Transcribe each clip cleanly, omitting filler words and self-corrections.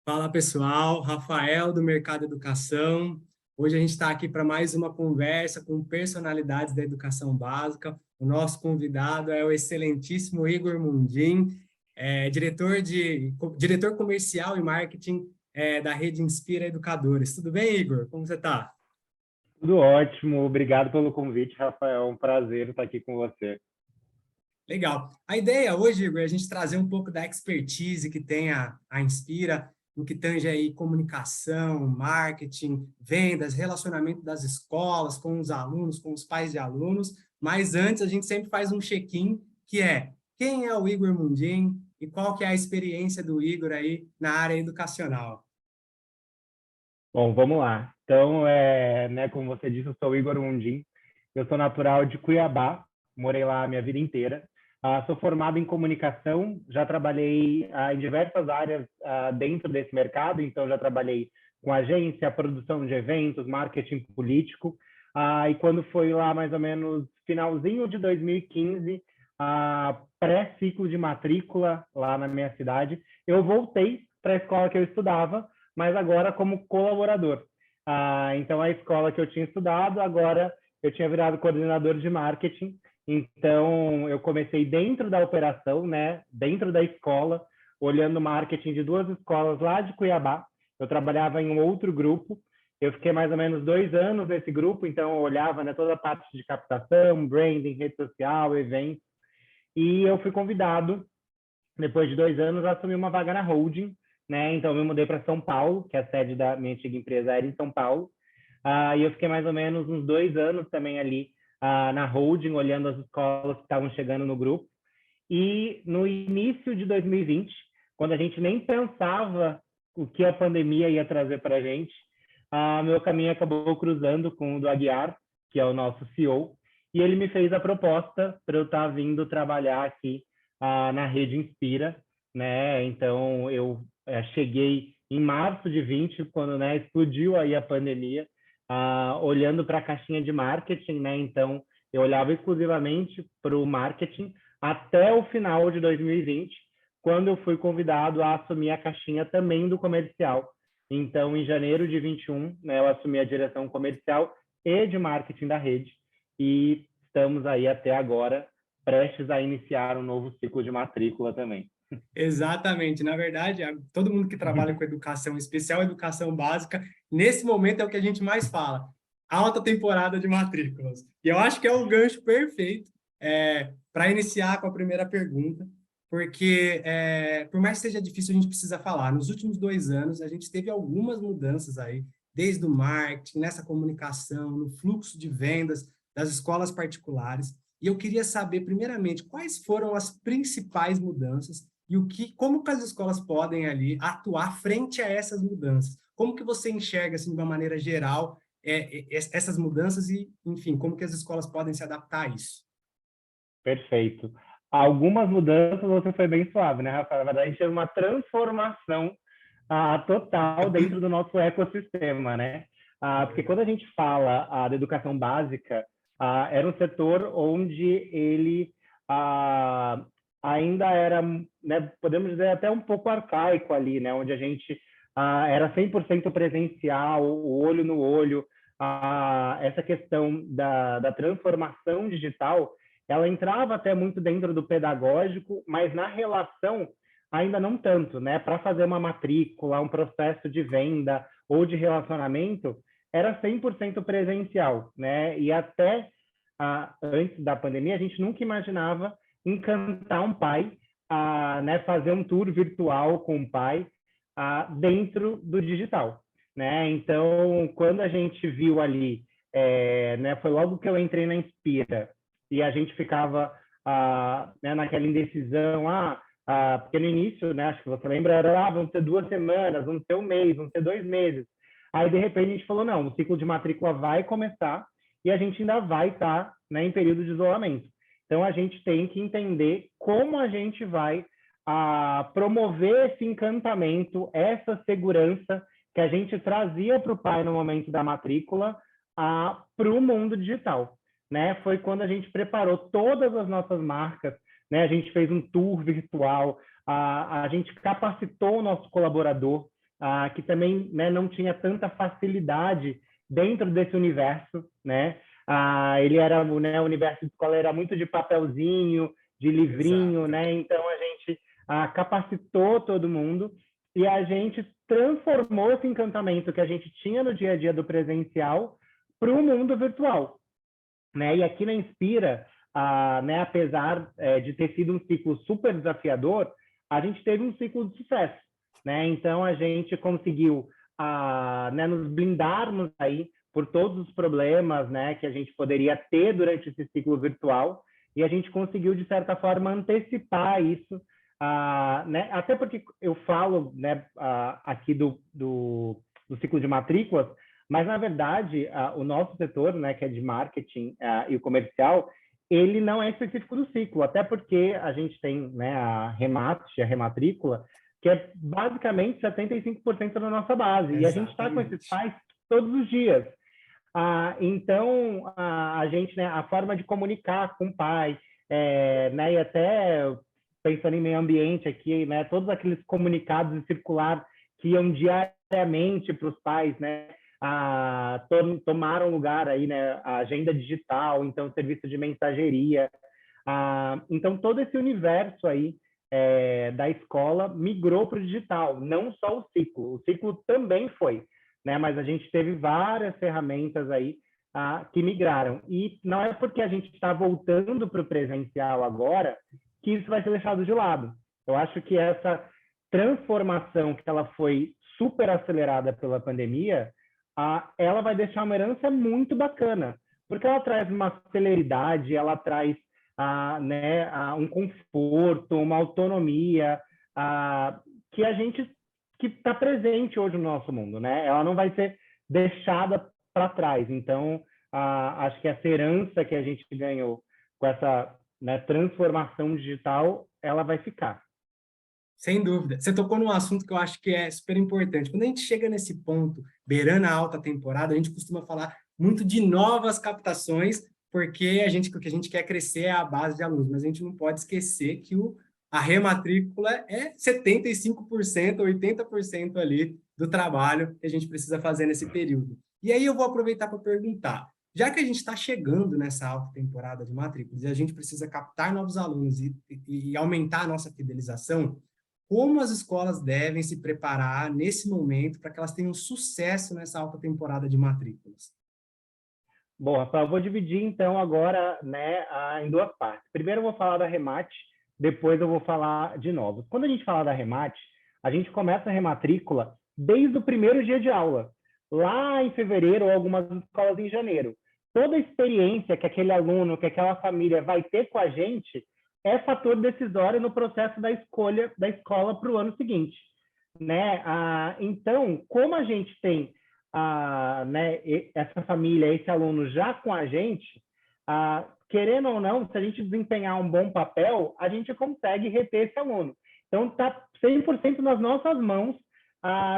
Fala pessoal, Rafael do Mercado Educação. Hoje a gente está aqui para mais uma conversa com personalidades da educação básica. O nosso convidado é o excelentíssimo Igor Mundim, diretor comercial e marketing da Rede Inspira Educadores. Tudo bem, Igor? Como você está? Tudo ótimo, obrigado pelo convite, Rafael. É um prazer estar aqui com você. Legal. A ideia hoje, Igor, é a gente trazer um pouco da expertise que tem a Inspira, no que tange aí comunicação, marketing, vendas, relacionamento das escolas com os alunos, com os pais de alunos. Mas antes, a gente sempre faz um check-in, que é quem é o Igor Mundim e qual que é a experiência do Igor aí na área educacional. Bom, vamos lá. Então, como você disse, eu sou o Igor Mundim. Eu sou natural de Cuiabá, morei lá a minha vida inteira. Sou formado em comunicação, já trabalhei em diversas áreas dentro desse mercado, então já trabalhei com agência, produção de eventos, marketing político. E quando foi lá mais ou menos finalzinho de 2015, pré-ciclo de matrícula lá na minha cidade, eu voltei para a escola que eu estudava, mas agora como colaborador. Então, a escola que eu tinha estudado, agora eu tinha virado coordenador de marketing. Então, eu comecei dentro da operação, né, dentro da escola, olhando marketing de duas escolas lá de Cuiabá. Eu trabalhava em um outro grupo. Eu fiquei mais ou menos 2 anos nesse grupo, então eu olhava, né, toda a parte de captação, branding, rede social, eventos. E eu fui convidado, depois de 2 anos, a assumir uma vaga na holding, né? Então, eu me mudei para São Paulo, que é a sede da minha antiga empresa era em São Paulo. E eu fiquei mais ou menos uns 2 anos também ali na holding, olhando as escolas que estavam chegando no grupo. E no início de 2020, quando a gente nem pensava o que a pandemia ia trazer para a gente, meu caminho acabou cruzando com o do Aguiar, que é o nosso CEO, e ele me fez a proposta para eu estar vindo trabalhar aqui na Rede Inspira, né? Então, eu cheguei em março de 20, quando, né, explodiu aí a pandemia, olhando para a caixinha de marketing, né? Então, eu olhava exclusivamente para o marketing até o final de 2020, quando eu fui convidado a assumir a caixinha também do comercial. Então, em janeiro de 21, né, eu assumi a direção comercial e de marketing da rede, e estamos aí até agora prestes a iniciar um novo ciclo de matrícula também. Exatamente. Na verdade, todo mundo que trabalha com educação, em especial educação básica, nesse momento é o que a gente mais fala. Alta temporada de matrículas. E eu acho que é o gancho perfeito para iniciar com a primeira pergunta, porque por mais que seja difícil, a gente precisa falar. Nos últimos 2 anos, a gente teve algumas mudanças aí, desde o marketing, nessa comunicação, no fluxo de vendas das escolas particulares. E eu queria saber, primeiramente, quais foram as principais mudanças e como que as escolas podem ali atuar frente a essas mudanças? Como que você enxerga, assim, de uma maneira geral, essas mudanças e, enfim, como que as escolas podem se adaptar a isso? Perfeito. Algumas mudanças você foi bem suave, né, Rafael? Na verdade, a gente teve uma transformação total dentro do nosso ecossistema, né? Porque quando a gente fala da educação básica, era um setor onde ele ainda era, né, podemos dizer, até um pouco arcaico ali, né? Onde a gente era 100% presencial, o olho no olho. Essa questão da transformação digital, ela entrava até muito dentro do pedagógico, mas na relação ainda não tanto, né? Para fazer uma matrícula, um processo de venda ou de relacionamento, era 100% presencial, né? E até antes da pandemia, a gente nunca imaginava encantar um pai, né? Fazer um tour virtual com o pai dentro do digital, né? Então, quando a gente viu ali, né? Foi logo que eu entrei na Inspira, e a gente ficava né, naquela indecisão, porque no início, né, acho que você lembra, era, vão ter 2 semanas, vão ter um mês, vão ter 2 meses. Aí, de repente, a gente falou, não, o ciclo de matrícula vai começar e a gente ainda vai estar, né, em período de isolamento. Então, a gente tem que entender como a gente vai promover esse encantamento, essa segurança que a gente trazia para o pai no momento da matrícula para o mundo digital. Né? Foi quando a gente preparou todas as nossas marcas, né? A gente fez um tour virtual, a gente capacitou o nosso colaborador, que também, né, não tinha tanta facilidade dentro desse universo, né? Ele era, né, o universo de escola era muito de papelzinho, de livrinho, Exato. né? Então a gente capacitou todo mundo e a gente transformou esse encantamento que a gente tinha no dia a dia do presencial para o mundo virtual, né? E aqui na Inspira, né, apesar de ter sido um ciclo super desafiador, a gente teve um ciclo de sucesso, né? Então a gente conseguiu né, nos blindarmos aí por todos os problemas, né, que a gente poderia ter durante esse ciclo virtual, e a gente conseguiu de certa forma antecipar isso, né? Até porque eu falo, né, aqui do ciclo de matrículas, mas na verdade o nosso setor, né, que é de marketing e o comercial, ele não é específico do ciclo, até porque a gente tem, né, a Remate, a rematrícula, que é basicamente 75% da nossa base. E a gente está com esses Exatamente. pais todos os dias. Então, a gente, né, a forma de comunicar com o pai, né, e até pensando em meio ambiente aqui, né, todos aqueles comunicados em circular que iam diariamente para os pais, né, tomaram lugar aí, né, a agenda digital, então serviço de mensageria, então todo esse universo aí da escola migrou para o digital, não só o ciclo também foi, né, mas a gente teve várias ferramentas aí que migraram, e não é porque a gente está voltando para o presencial agora que isso vai ser deixado de lado. Eu acho que essa transformação que ela foi super acelerada pela pandemia, ela vai deixar uma herança muito bacana, porque ela traz uma celeridade, ela traz né, um conforto, uma autonomia que a gente que está presente hoje no nosso mundo, né? Ela não vai ser deixada para trás. Então, acho que essa herança que a gente ganhou com essa, né, transformação digital, ela vai ficar. Sem dúvida. Você tocou num assunto que eu acho que é super importante. Quando a gente chega nesse ponto, beirando a alta temporada, a gente costuma falar muito de novas captações, porque o que a gente quer crescer é a base de alunos, mas a gente não pode esquecer que a rematrícula é 75%, 80% ali do trabalho que a gente precisa fazer nesse período. E aí eu vou aproveitar para perguntar, já que a gente está chegando nessa alta temporada de matrículas e a gente precisa captar novos alunos e aumentar a nossa fidelização, como as escolas devem se preparar nesse momento para que elas tenham sucesso nessa alta temporada de matrículas? Bom, Rafael, eu vou dividir então agora, né, em duas partes. Primeiro eu vou falar da Remate, depois eu vou falar de novos. Quando a gente fala da Remate, a gente começa a rematrícula desde o primeiro dia de aula, lá em fevereiro ou algumas escolas em janeiro. Toda a experiência que aquele aluno, que aquela família vai ter com a gente é fator decisório no processo da escolha da escola para o ano seguinte, né? Então, como a gente tem né, essa família, esse aluno já com a gente, querendo ou não, se a gente desempenhar um bom papel, a gente consegue reter esse aluno. Então, está 100% nas nossas mãos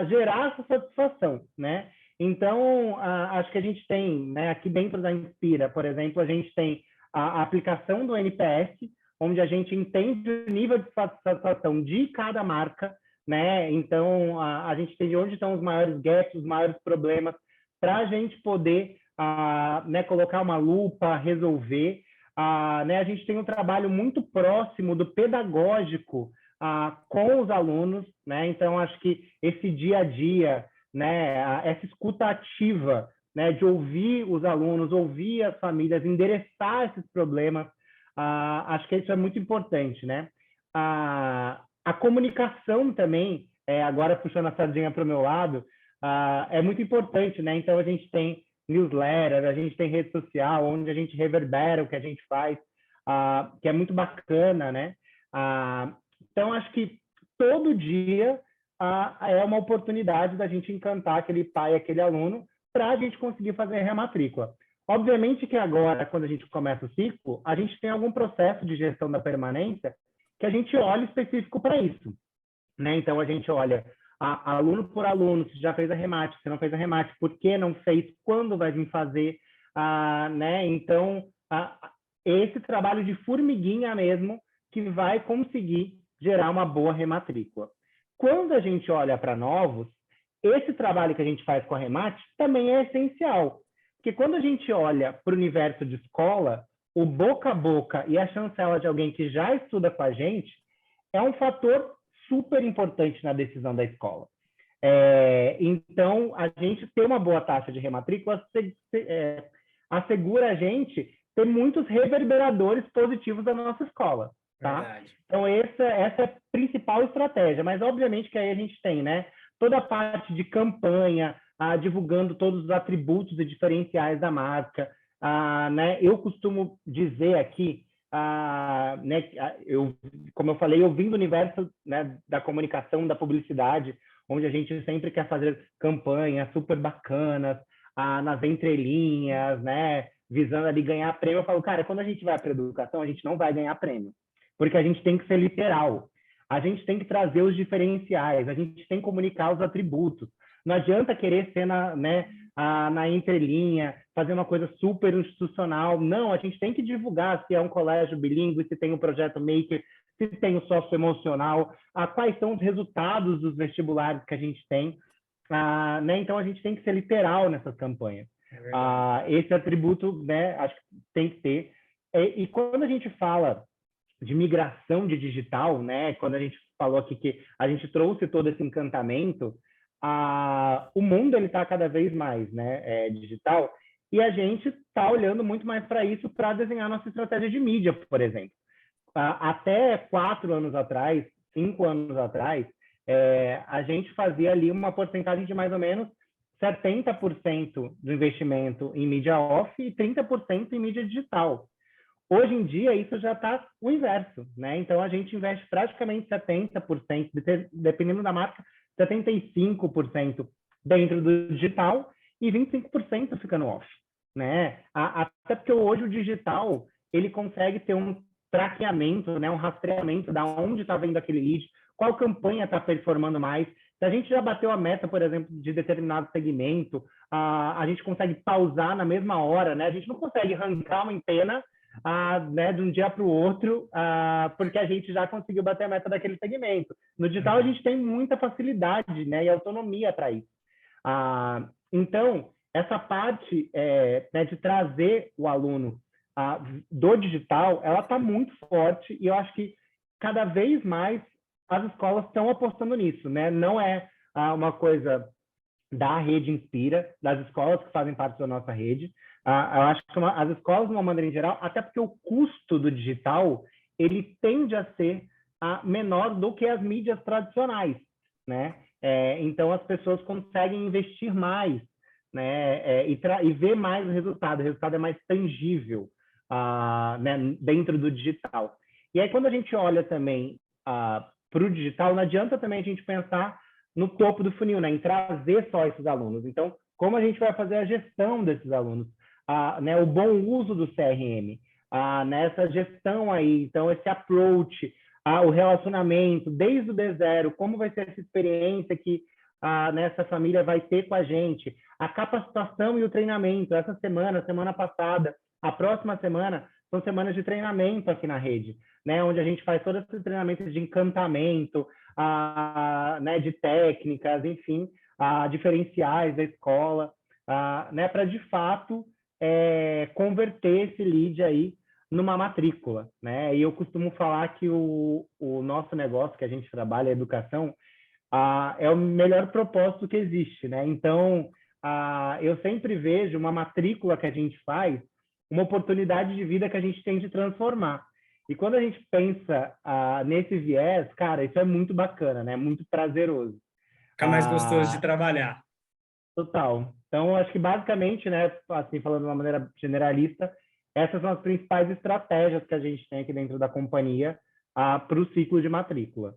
gerar essa satisfação, né? Então, acho que a gente tem, né, aqui dentro da Inspira, por exemplo, a gente tem a aplicação do NPS, onde a gente entende o nível de satisfação de cada marca, né? Então, a gente entende onde estão os maiores gaps, os maiores problemas, para a gente poder né, colocar uma lupa, resolver. Né? A gente tem um trabalho muito próximo do pedagógico com os alunos, né? Então, acho que esse dia a dia, né, essa escuta ativa, né, de ouvir os alunos, ouvir as famílias, endereçar esses problemas, acho que isso é muito importante, né? A comunicação também, agora puxando a sardinha para o meu lado, é muito importante, né? Então, a gente tem newsletter, a gente tem rede social, onde a gente reverbera o que a gente faz, que é muito bacana, né? Então, acho que todo dia é uma oportunidade da gente encantar aquele pai, aquele aluno, para a gente conseguir fazer a rematrícula. Obviamente que agora, quando a gente começa o ciclo, a gente tem algum processo de gestão da permanência que a gente olha específico para isso, né? Então, a gente olha aluno por aluno, se já fez a remate, se não fez a remate, por que não fez, quando vai vir fazer, né? Então, esse trabalho de formiguinha mesmo que vai conseguir gerar uma boa rematrícula. Quando a gente olha para novos, esse trabalho que a gente faz com a Remate também é essencial. Porque quando a gente olha para o universo de escola, o boca a boca e a chancela de alguém que já estuda com a gente é um fator super importante na decisão da escola. Então, a gente ter uma boa taxa de rematrícula assegura a gente ter muitos reverberadores positivos da nossa escola. Tá? Verdade. Então, essa é a principal estratégia. Mas, obviamente, que aí a gente tem, né, toda a parte de campanha, divulgando todos os atributos e diferenciais da marca. Né, eu costumo dizer aqui, né, como eu falei, eu vim do universo, né, da comunicação, da publicidade, onde a gente sempre quer fazer campanhas super bacanas, nas entrelinhas, né, visando ali ganhar prêmio. Eu falo, cara, quando a gente vai para a educação, a gente não vai ganhar prêmio, porque a gente tem que ser literal. A gente tem que trazer os diferenciais, a gente tem que comunicar os atributos. Não adianta querer ser na entrelinha, fazer uma coisa super institucional. Não, a gente tem que divulgar se é um colégio bilíngue, se tem um projeto maker, se tem o socioemocional, quais são os resultados dos vestibulares que a gente tem. Né? Então, a gente tem que ser literal nessas campanhas. Esse atributo, né, acho que tem que ter. E quando a gente fala de migração de digital, né, quando a gente falou aqui que a gente trouxe todo esse encantamento, o mundo ele está cada vez mais, né, digital, e a gente está olhando muito mais para isso para desenhar nossa estratégia de mídia, por exemplo. Até 4 anos atrás, 5 anos atrás, a gente fazia ali uma porcentagem de mais ou menos 70% do investimento em mídia off e 30% em mídia digital. Hoje em dia, isso já está o inverso, né? Então, a gente investe praticamente 70%, dependendo da marca, 75% dentro do digital e 25% fica no off, né? Até porque hoje o digital, ele consegue ter um traqueamento, né? Um rastreamento da onde está vendo aquele lead, qual campanha está performando mais. Se a gente já bateu a meta, por exemplo, de determinado segmento, a gente consegue pausar na mesma hora, né? A gente não consegue arrancar uma antena né, de um dia para o outro, porque a gente já conseguiu bater a meta daquele segmento. No digital, a gente tem muita facilidade, né, e autonomia para isso. Então, essa parte né, de trazer o aluno do digital, ela está muito forte e eu acho que cada vez mais as escolas estão apostando nisso, né? Não é uma coisa da Rede Inspira, das escolas que fazem parte da nossa rede. Eu acho que as escolas, de uma maneira em geral, até porque o custo do digital, ele tende a ser menor do que as mídias tradicionais, né? Então, as pessoas conseguem investir mais, né? E ver mais o resultado é mais tangível, né? Dentro do digital. E aí, quando a gente olha também para o digital, não adianta também a gente pensar no topo do funil, né? Em trazer só esses alunos. Então, como a gente vai fazer a gestão desses alunos? Né? O bom uso do CRM, nessa gestão aí, então esse approach, o relacionamento, desde o D0, como vai ser essa experiência que nessa família vai ter com a gente, a capacitação e o treinamento, essa semana passada, a próxima semana, são semanas de treinamento aqui na rede, né? Onde a gente faz todos esses treinamentos de encantamento, né? De técnicas, enfim, diferenciais da escola, né? Para, de fato, converter esse lead aí numa matrícula, né? E eu costumo falar que o nosso negócio, que a gente trabalha, a educação, é o melhor propósito que existe, né? Então, eu sempre vejo uma matrícula que a gente faz, uma oportunidade de vida que a gente tem de transformar. E quando a gente pensa nesse viés, cara, isso é muito bacana, né? Muito prazeroso. Fica mais gostoso de trabalhar. Total. Então, acho que basicamente, né, assim, falando de uma maneira generalista, essas são as principais estratégias que a gente tem aqui dentro da companhia para o ciclo de matrícula.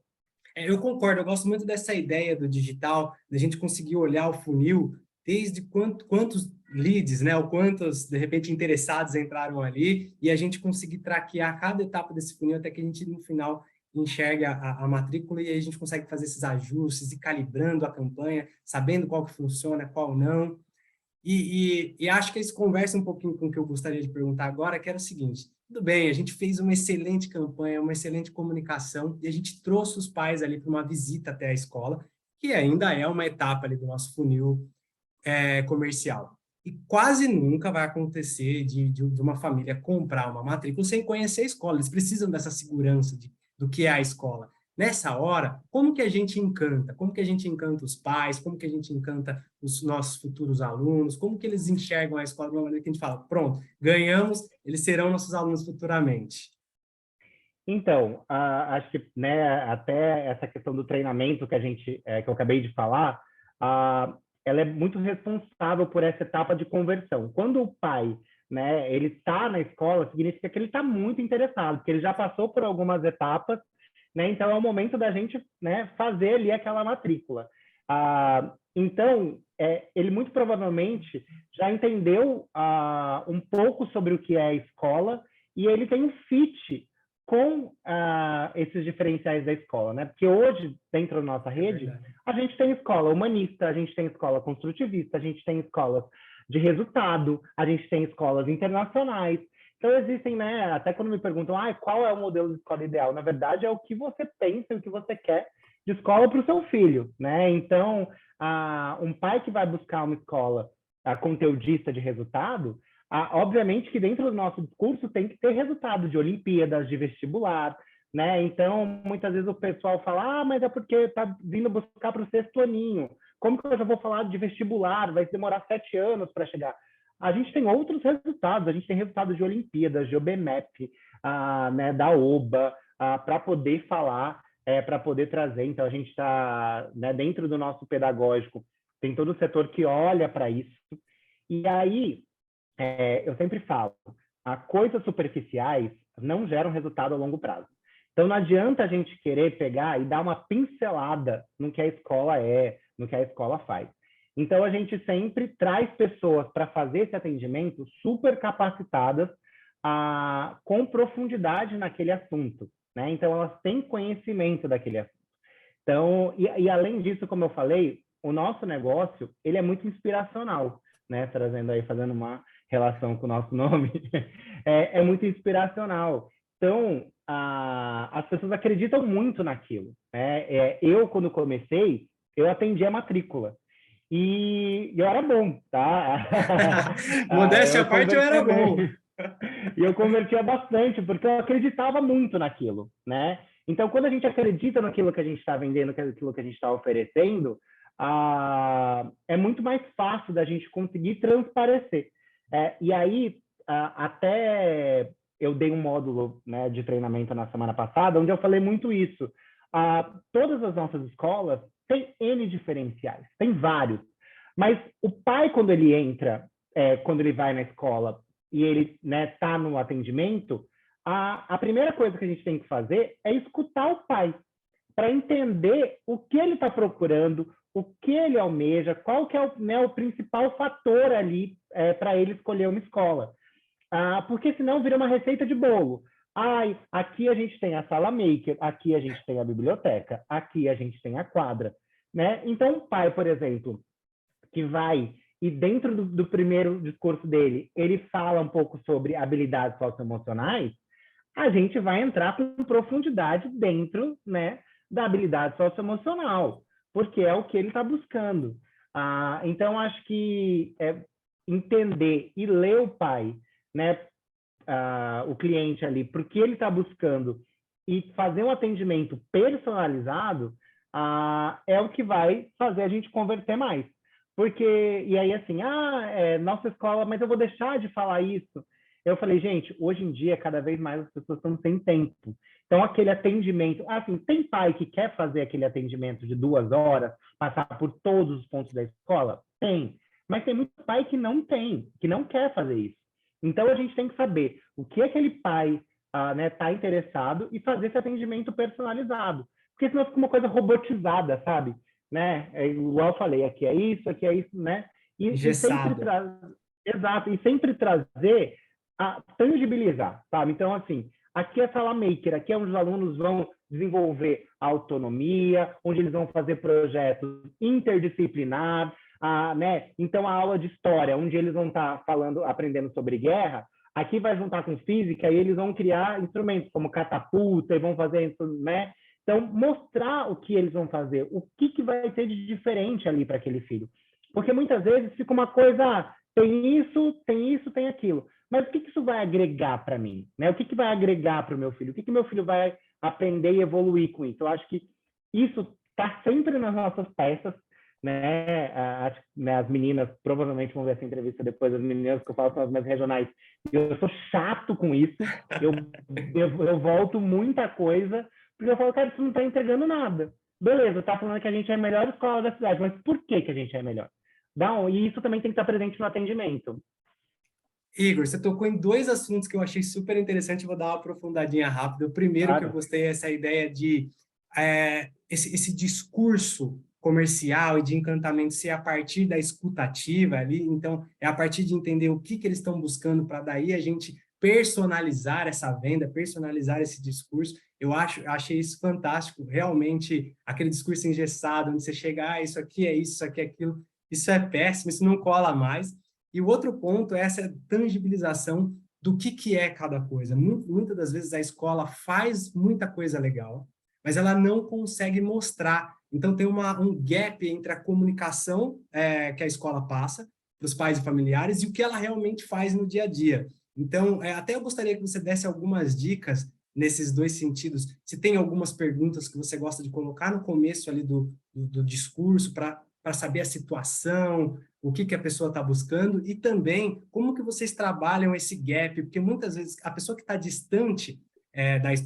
Eu concordo, eu gosto muito dessa ideia do digital, da gente conseguir olhar o funil, desde quantos leads, né, ou quantos, de repente, interessados entraram ali, e a gente conseguir traquear cada etapa desse funil até que a gente, no final, enxergue a matrícula e aí a gente consegue fazer esses ajustes e calibrando a campanha, sabendo qual que funciona, qual não. E acho que isso conversa um pouquinho com o que eu gostaria de perguntar agora, que era o seguinte: tudo bem, a gente fez uma excelente campanha, uma excelente comunicação, e a gente trouxe os pais ali para uma visita até a escola, que ainda é uma etapa ali do nosso funil comercial. E quase nunca vai acontecer de uma família comprar uma matrícula sem conhecer a escola. Eles precisam dessa segurança do que é a escola. Nessa hora, como que a gente encanta? Como que a gente encanta os pais? Como que a gente encanta os nossos futuros alunos? Como que eles enxergam a escola de uma maneira que a gente fala, pronto, ganhamos, eles serão nossos alunos futuramente? Então, acho que, né, até essa questão do treinamento que eu acabei de falar, ela é muito responsável por essa etapa de conversão. Quando o pai, né, ele está na escola, significa que ele está muito interessado, porque ele já passou por algumas etapas, né, então é o momento da gente, né, fazer ali aquela matrícula. Então, ele muito provavelmente já entendeu um pouco sobre o que é a escola e ele tem um fit com esses diferenciais da escola, né? Porque hoje, dentro da nossa rede, a gente tem escola humanista, a gente tem escola construtivista, a gente tem escolas de resultado, a gente tem escolas internacionais. Então, existem, né? Até quando me perguntam, qual é o modelo de escola ideal? Na verdade, é o que você pensa e o que você quer de escola para o seu filho, né? Então, um pai que vai buscar uma escola conteudista de resultado, obviamente que dentro do nosso discurso tem que ter resultado de Olimpíadas, de vestibular, né? Então, muitas vezes o pessoal fala, mas é porque está vindo buscar para o sexto aninho. Como que eu já vou falar de vestibular? Vai demorar 7 anos para chegar. A gente tem outros resultados, a gente tem resultados de Olimpíadas, de OBMEP, né, da OBA, para poder falar, para poder trazer. Então, a gente está, né, dentro do nosso pedagógico, tem todo o setor que olha para isso. E aí, eu sempre falo, coisas superficiais não geram resultado a longo prazo. Então, não adianta a gente querer pegar e dar uma pincelada no que a escola no que a escola faz. Então, a gente sempre traz pessoas para fazer esse atendimento super capacitadas, com profundidade naquele assunto, né? Então, elas têm conhecimento daquele assunto. Então, e além disso, como eu falei, o nosso negócio, ele é muito inspiracional, né? Trazendo aí, fazendo uma relação com o nosso nome, é muito inspiracional. Então, as pessoas acreditam muito naquilo, né? Eu, quando comecei, eu atendi a matrícula. E eu era bom, tá? Modéstia à parte, eu era bom. E eu convertia bastante, porque eu acreditava muito naquilo, né? Então, quando a gente acredita naquilo que a gente está vendendo, naquilo que a gente está oferecendo, é muito mais fácil da gente conseguir transparecer. E aí, até eu dei um módulo, né, de treinamento na semana passada, onde eu falei muito isso. Todas as nossas escolas têm N diferenciais, tem vários. Mas o pai, quando ele entra, quando ele vai na escola e ele, né, tá no atendimento, a primeira coisa que a gente tem que fazer é escutar o pai, para entender o que ele está procurando, o que ele almeja, qual que é o principal fator ali para ele escolher uma escola. Porque senão vira uma receita de bolo. Aqui a gente tem a sala maker, aqui a gente tem a biblioteca, aqui a gente tem a quadra, né? Então, o pai, por exemplo, que vai e dentro do primeiro discurso dele, ele fala um pouco sobre habilidades socioemocionais, a gente vai entrar com profundidade dentro, né, da habilidade socioemocional, porque é o que ele está buscando. Então, acho que entender e ler o pai, né, o cliente ali, porque ele está buscando e fazer um atendimento personalizado, é o que vai fazer a gente converter mais. Porque, e aí assim, nossa escola, mas eu vou deixar de falar isso. Eu falei, gente, hoje em dia, cada vez mais as pessoas estão sem tempo. Então, aquele atendimento, assim, tem pai que quer fazer aquele atendimento de 2 horas, passar por todos os pontos da escola? Tem. Mas tem muito pai que não tem, que não quer fazer isso. Então, a gente tem que saber o que aquele pai tá interessado e fazer esse atendimento personalizado. Porque senão fica uma coisa robotizada, sabe? Né? Igual eu falei, aqui é isso, né? E sempre exato, e sempre trazer tangibilizar, sabe? Então, assim, aqui é sala maker, aqui é onde os alunos vão desenvolver a autonomia, onde eles vão fazer projetos interdisciplinar, né? Então, a aula de história, onde eles vão estar aprendendo sobre guerra, aqui vai juntar com física e eles vão criar instrumentos como catapulta e vão fazer isso, né? Então, mostrar o que eles vão fazer, o que vai ter de diferente ali para aquele filho. Porque muitas vezes fica uma coisa, tem isso, tem aquilo. Mas o que isso vai agregar para mim? Né? O que vai agregar para o meu filho? O que meu filho vai aprender e evoluir com isso? Eu acho que isso está sempre nas nossas peças, né? As meninas provavelmente vão ver essa entrevista depois, as meninas que eu falo são as mais regionais. Eu sou chato com isso, eu volto muita coisa, porque eu falo, cara, isso não está entregando nada. Beleza, tá falando que a gente é a melhor escola da cidade, mas por que a gente é melhor? E isso também tem que estar presente no atendimento. Igor, você tocou em dois assuntos que eu achei super interessante, vou dar uma aprofundadinha rápida. O primeiro que eu gostei é essa ideia de esse discurso comercial e de encantamento ser a partir da escutativa ali, então é a partir de entender o que eles estão buscando para daí a gente personalizar essa venda, personalizar esse discurso. Achei isso fantástico, realmente aquele discurso engessado, onde você chega, isso aqui é isso aqui é aquilo, isso é péssimo, isso não cola mais. E o outro ponto é essa tangibilização do que é cada coisa. Muitas das vezes a escola faz muita coisa legal, mas ela não consegue mostrar. Então tem um gap entre a comunicação que a escola passa para os pais e familiares e o que ela realmente faz no dia a dia. Então, até eu gostaria que você desse algumas dicas nesses dois sentidos. Se tem algumas perguntas que você gosta de colocar no começo ali do discurso para saber a situação, o que a pessoa está buscando e também como que vocês trabalham esse gap, porque muitas vezes a pessoa que está distante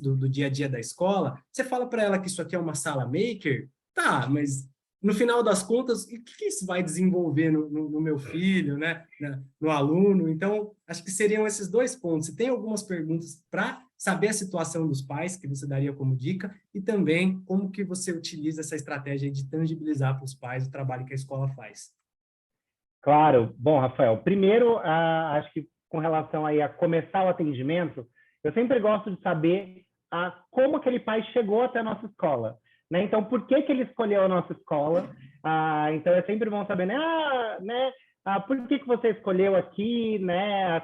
do dia a dia da escola, você fala para ela que isso aqui é uma sala maker, tá, mas no final das contas, o que isso vai desenvolver no meu filho, né? No aluno? Então, acho que seriam esses dois pontos. Você tem algumas perguntas para saber a situação dos pais, que você daria como dica, e também como que você utiliza essa estratégia de tangibilizar para os pais o trabalho que a escola faz. Claro. Bom, Rafael, primeiro, acho que com relação aí a começar o atendimento, eu sempre gosto de saber como aquele pai chegou até a nossa escola. Né? Então, por que ele escolheu a nossa escola? Então, é sempre bom saber, né? Por que você escolheu aqui? Né?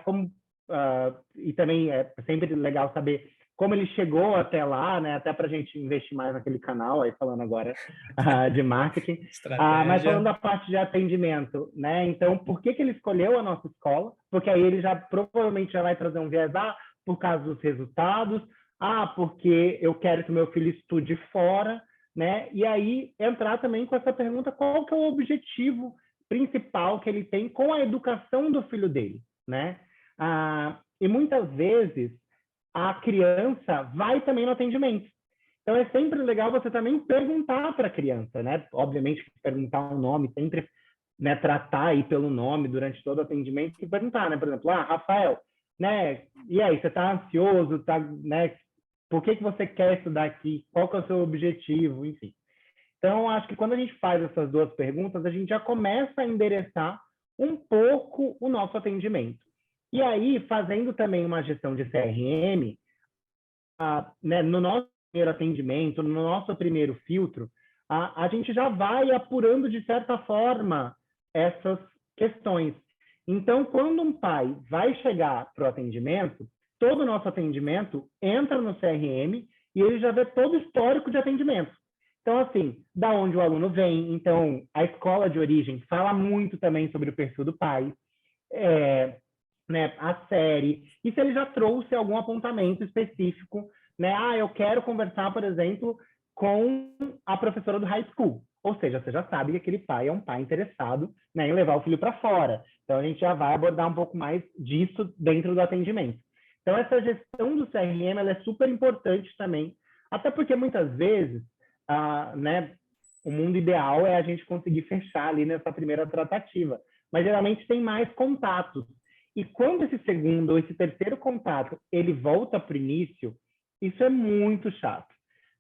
E também é sempre legal saber como ele chegou até lá, né? Até para a gente investir mais naquele canal, aí falando agora de marketing. Mas falando da parte de atendimento, né? Então, por que ele escolheu a nossa escola? Porque aí ele provavelmente já vai trazer um viés, por causa dos resultados, porque eu quero que meu filho estude fora, né? E aí entrar também com essa pergunta, qual que é o objetivo principal que ele tem com a educação do filho dele, né? E muitas vezes a criança vai também no atendimento. Então é sempre legal você também perguntar para a criança, né? Obviamente perguntar o nome, sempre, né, tratar aí pelo nome durante todo o atendimento e perguntar, né? Por exemplo, Rafael, né? E aí, você está ansioso, né? Por que você quer estudar aqui? Qual que é o seu objetivo? Enfim. Então, acho que quando a gente faz essas duas perguntas, a gente já começa a endereçar um pouco o nosso atendimento. E aí, fazendo também uma gestão de CRM, né, no nosso primeiro atendimento, no nosso primeiro filtro, a gente já vai apurando, de certa forma, essas questões. Então, quando um pai vai chegar para o atendimento, todo o nosso atendimento entra no CRM e ele já vê todo o histórico de atendimento. Então, assim, da onde o aluno vem. Então, a escola de origem fala muito também sobre o perfil do pai, né, a série, e se ele já trouxe algum apontamento específico, né? Eu quero conversar, por exemplo, com a professora do high school. Ou seja, você já sabe que aquele pai é um pai interessado, né, em levar o filho para fora. Então, a gente já vai abordar um pouco mais disso dentro do atendimento. Então, essa gestão do CRM ela é super importante também, até porque muitas vezes, né, o mundo ideal é a gente conseguir fechar ali nessa primeira tratativa, mas geralmente tem mais contatos. E quando esse segundo ou esse terceiro contato ele volta para o início, isso é muito chato,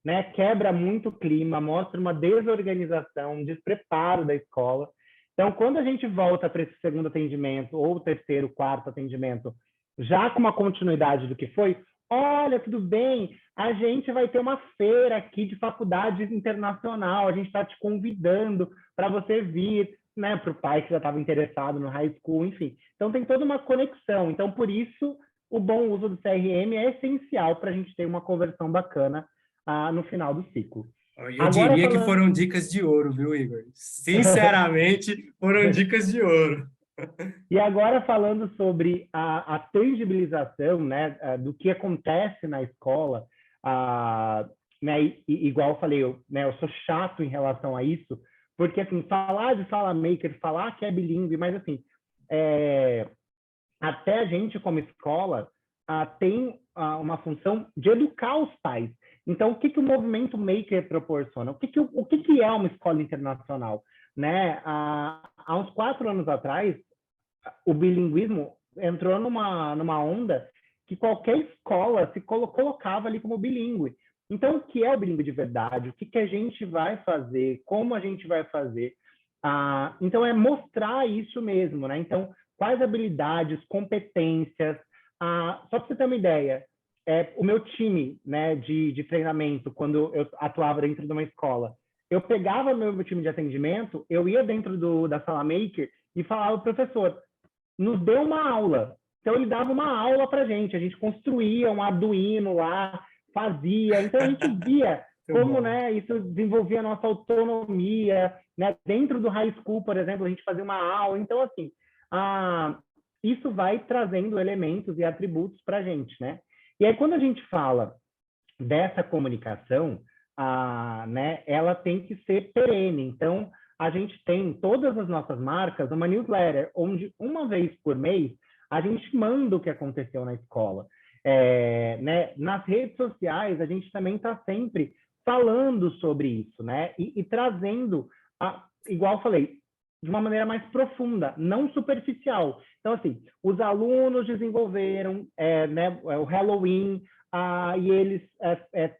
né? Quebra muito o clima, mostra uma desorganização, um despreparo da escola. Então, quando a gente volta para esse segundo atendimento ou terceiro, quarto atendimento, já com uma continuidade do que foi, olha, tudo bem, a gente vai ter uma feira aqui de faculdade internacional, a gente está te convidando para você vir, né, para o pai que já estava interessado no high school, enfim. Então, tem toda uma conexão. Então, por isso, o bom uso do CRM é essencial para a gente ter uma conversão bacana no final do ciclo. Eu Agora diria que falando... foram dicas de ouro, viu, Igor? Sinceramente, foram dicas de ouro. E agora falando sobre a tangibilização, né, do que acontece na escola, né, igual eu falei, eu sou chato em relação a isso, porque assim, falar de SalaMaker, falar que é bilíngue, mas assim, até a gente como escola tem uma função de educar os pais. Então, o que, que o movimento Maker proporciona? O que é uma escola internacional? Né? Há uns 4 anos atrás, o bilinguismo entrou numa onda que qualquer escola se colocava ali como bilíngue. Então, o que é o bilíngue de verdade? O que, que a gente vai fazer? Como a gente vai fazer? Então, é mostrar isso mesmo, né? Então, quais habilidades, competências. Só para você ter uma ideia, o meu time, né, de treinamento, quando eu atuava dentro de uma escola, eu pegava meu time de atendimento, eu ia dentro da sala maker e falava, professor, nos deu uma aula. Então, ele dava uma aula para a gente construía um Arduino lá, fazia. Então, a gente via como, né, isso desenvolvia a nossa autonomia. Né? Dentro do high school, por exemplo, a gente fazia uma aula. Então, assim, isso vai trazendo elementos e atributos para a gente. Né? E aí, quando a gente fala dessa comunicação, né, ela tem que ser perene. Então, a gente tem em todas as nossas marcas uma newsletter, onde uma vez por mês a gente manda o que aconteceu na escola. Né? Nas redes sociais, a gente também está sempre falando sobre isso, né? E trazendo, igual eu falei, de uma maneira mais profunda, não superficial. Então, assim, os alunos desenvolveram né, o Halloween, e eles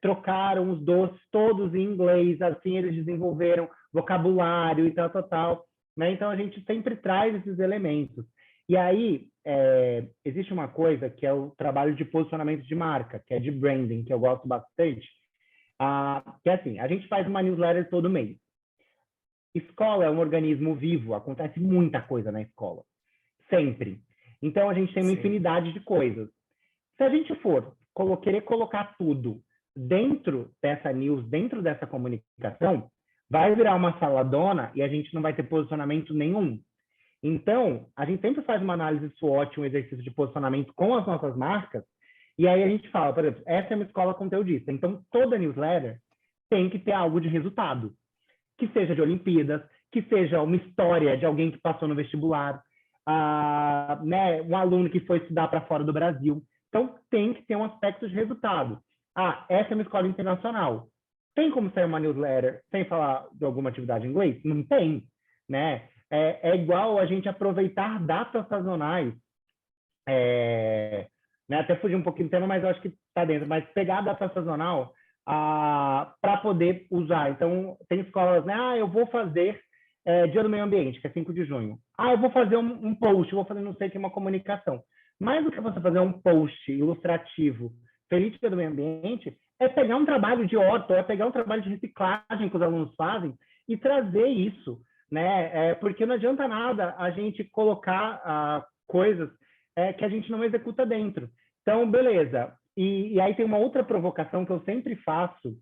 trocaram os doces todos em inglês, assim eles desenvolveram vocabulário e tal. Né? Então, a gente sempre traz esses elementos. E aí, existe uma coisa que é o trabalho de posicionamento de marca, que é de branding, que eu gosto bastante, que é assim, a gente faz uma newsletter todo mês. Escola é um organismo vivo, acontece muita coisa na escola, sempre. Então, a gente tem uma infinidade de coisas. Se a gente for querer colocar tudo dentro dessa news, dentro dessa comunicação, vai virar uma saladona e a gente não vai ter posicionamento nenhum. Então, a gente sempre faz uma análise SWOT, um exercício de posicionamento com as nossas marcas, e aí a gente fala, por exemplo, essa é uma escola conteudista, então toda newsletter tem que ter algo de resultado, que seja de Olimpíadas, que seja uma história de alguém que passou no vestibular, né, um aluno que foi estudar para fora do Brasil. Então, tem que ter um aspecto de resultado. Essa é uma escola internacional. Tem como sair uma newsletter sem falar de alguma atividade em inglês? Não tem, né? É igual a gente aproveitar datas sazonais. Né? Até fugir um pouquinho do tema, mas eu acho que está dentro. Mas pegar a data sazonal para poder usar. Então, tem escolas, né? Eu vou fazer Dia do Meio Ambiente, que é 5 de junho. Eu vou fazer um post, vou fazer não sei o que, uma comunicação. Mais do que você fazer um post ilustrativo feliz Dia do Meio Ambiente, é pegar um trabalho de horta, é pegar um trabalho de reciclagem que os alunos fazem e trazer isso, né? Porque não adianta nada a gente colocar coisas que a gente não executa dentro. Então, beleza. E aí tem uma outra provocação que eu sempre faço,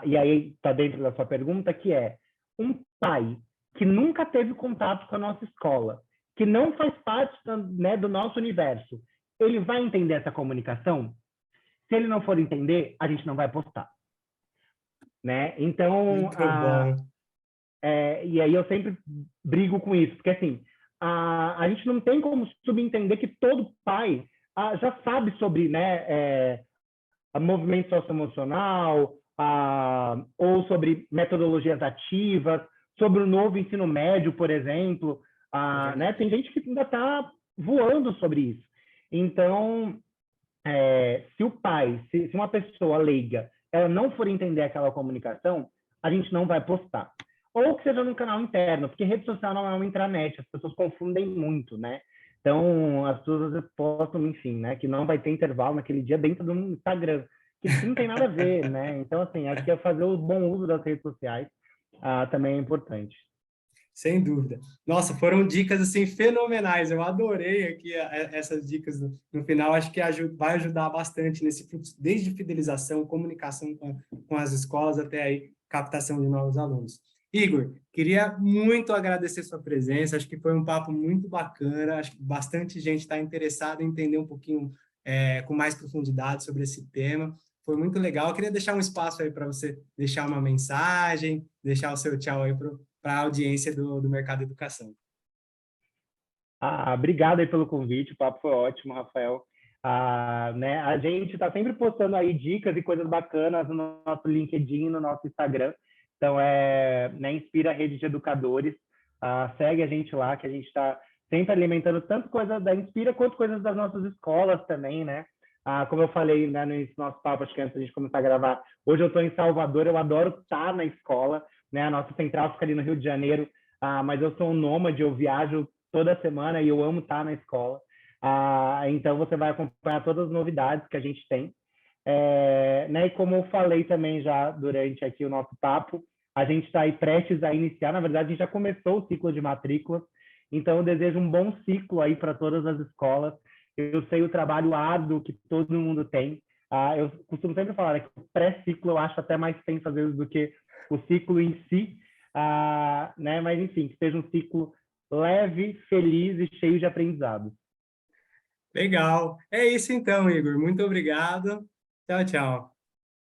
e aí está dentro da sua pergunta, que é um pai que nunca teve contato com a nossa escola, que não faz parte, né, do nosso universo, ele vai entender essa comunicação? Se ele não for entender, a gente não vai postar. Né? Então, muito bom. E aí eu sempre brigo com isso, porque assim, a gente não tem como subentender que todo pai já sabe sobre, né, movimento socioemocional, ou sobre metodologias ativas, sobre o novo ensino médio, por exemplo. Né? Tem gente que ainda está voando sobre isso. Então, se o pai, se uma pessoa leiga, ela não for entender aquela comunicação, a gente não vai postar. Ou que seja no canal interno, porque rede social não é uma intranet, as pessoas confundem muito, né? Então, as pessoas postam, enfim, né? Que não vai ter intervalo naquele dia dentro do Instagram, que isso não tem nada a ver, né? Então, assim, acho que fazer o bom uso das redes sociais também é importante. Sem dúvida. Nossa, foram dicas assim fenomenais. Eu adorei aqui essas dicas no final. Acho que vai ajudar bastante nesse fluxo, desde fidelização, comunicação com as escolas até aí captação de novos alunos. Igor, queria muito agradecer sua presença. Acho que foi um papo muito bacana. Acho que bastante gente está interessada em entender um pouquinho com mais profundidade sobre esse tema. Foi muito legal. Eu queria deixar um espaço aí para você deixar uma mensagem, deixar o seu tchau aí para a audiência do Mercado Educação. Obrigado aí pelo convite, o papo foi ótimo, Rafael. Né, a gente está sempre postando aí dicas e coisas bacanas no nosso LinkedIn, no nosso Instagram. Então, né, Inspira Rede de Educadores. Segue a gente lá, que a gente está sempre alimentando tanto coisas da Inspira quanto coisas das nossas escolas também, né? Como eu falei, né, no nosso papo, acho que antes da gente começar a gravar, hoje eu estou em Salvador, eu adoro estar na escola, né? A nossa central fica ali no Rio de Janeiro, mas eu sou um nômade, eu viajo toda semana e eu amo estar na escola. Então, você vai acompanhar todas as novidades que a gente tem. Né, e como eu falei também já durante aqui o nosso papo, a gente está aí prestes a iniciar, na verdade, a gente já começou o ciclo de matrículas, então eu desejo um bom ciclo aí para todas as escolas. Eu sei o trabalho árduo que todo mundo tem. Eu costumo sempre falar, né, que o pré-ciclo eu acho até mais tenso às vezes do que o ciclo em si, né? Mas enfim, que seja um ciclo leve, feliz e cheio de aprendizado. Legal. É isso então, Igor. Muito obrigado. Tchau, tchau.